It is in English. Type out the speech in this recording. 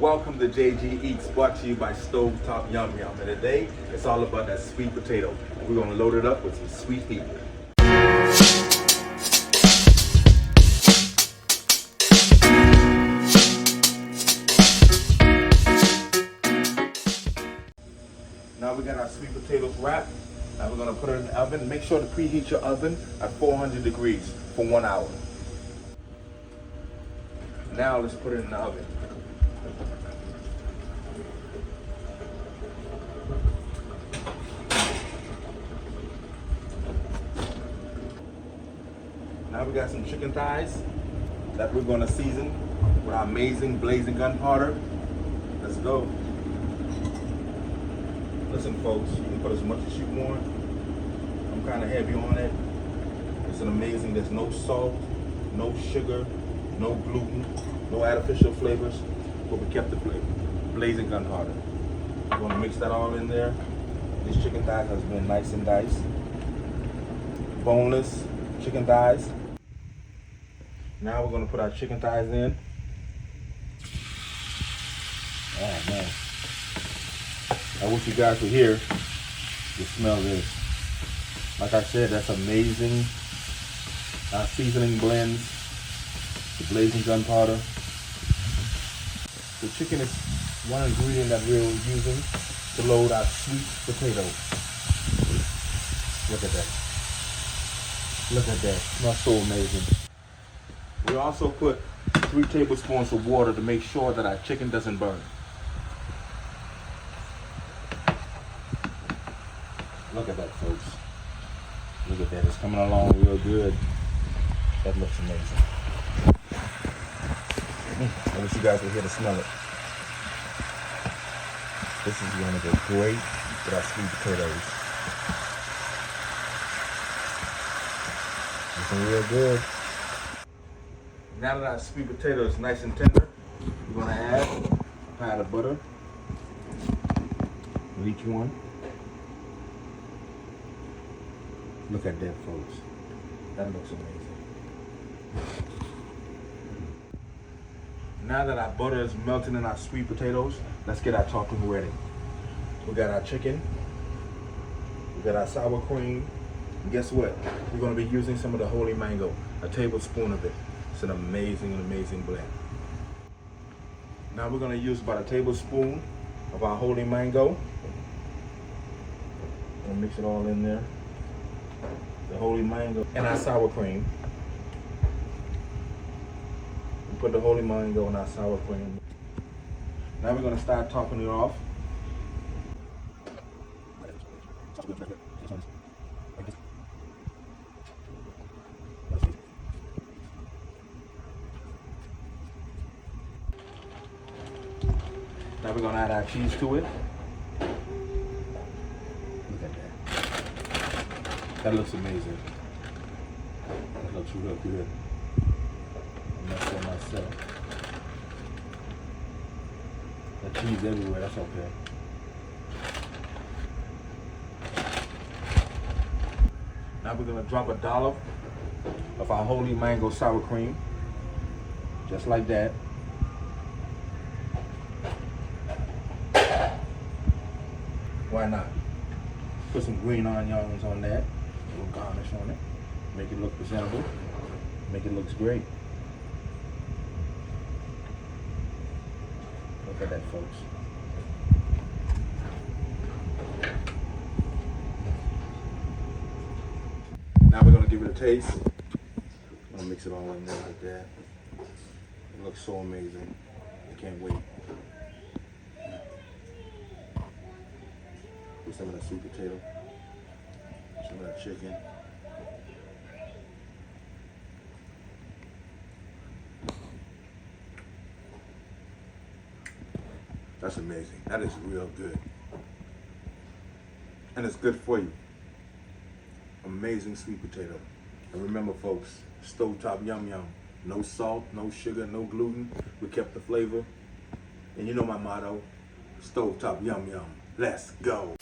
Welcome to JG Eats, brought to you by Stovetopyumyum. And today, it's all about that sweet potato. We're gonna load it up with some sweet heat. Now we got our sweet potatoes wrapped. Now we're gonna put it in the oven. Make sure to preheat your oven at 400 degrees for 1 hour. Now let's put it in the oven. Now we got some chicken thighs that we're gonna season with our amazing blazing gunpowder. Let's go. Listen folks, you can put as much as you want. I'm kind of heavy on it. It's an amazing, there's no salt, no sugar, no gluten, no artificial flavors, but we kept the flavor. Blazing gunpowder. We're gonna mix that all in there. This chicken thigh has been nice and diced. Boneless chicken thighs. Now we're gonna put our chicken thighs in. Oh man. I wish you guys were here to smell this. Like I said, that's amazing. Our seasoning blends, the blazing gunpowder. The chicken is one ingredient that we're using to load our sweet potato. Look at that. Look at that. Smells so amazing. We also put 3 tablespoons of water to make sure that our chicken doesn't burn. Look at that, folks. Look at that. It's coming along real good. That looks amazing. I wish you guys were here to smell it. This is going to go great with our sweet potatoes. Looking real good. Now that our sweet potato is nice and tender, we're going to add a pat of butter with each one. Look at that, folks. That looks amazing. Now that our butter is melting in our sweet potatoes, let's get our topping ready. We got our chicken. We got our sour cream. And guess what? We're going to be using some of the holy mango, a tablespoon of it. It's an amazing blend. Now we're going to use about a tablespoon of our holy mango. We'll mix it all in there. The holy mango and our sour cream. We put the holy mango in our sour cream. Now we're going to start topping it off. Now we're going to add our cheese to it. Look at that. That looks amazing. That looks real good. I'm not for myself. That cheese everywhere, that's okay. Now we're going to drop a dollop of our holy mango sour cream. Just like that. Why not? Put some green onions on that. A little garnish on it. Make it look presentable. Make it look great. Look at that, folks. Now we're going to give it a taste. I'm going to mix it all in there like that. It looks so amazing. I can't wait. Put some of that sweet potato, some of that chicken. That's amazing. That is real good. And it's good for you. Amazing sweet potato. And remember folks, Stovetopyumyum. No salt, no sugar, no gluten. We kept the flavor. And you know my motto, Stovetopyumyum. Let's go.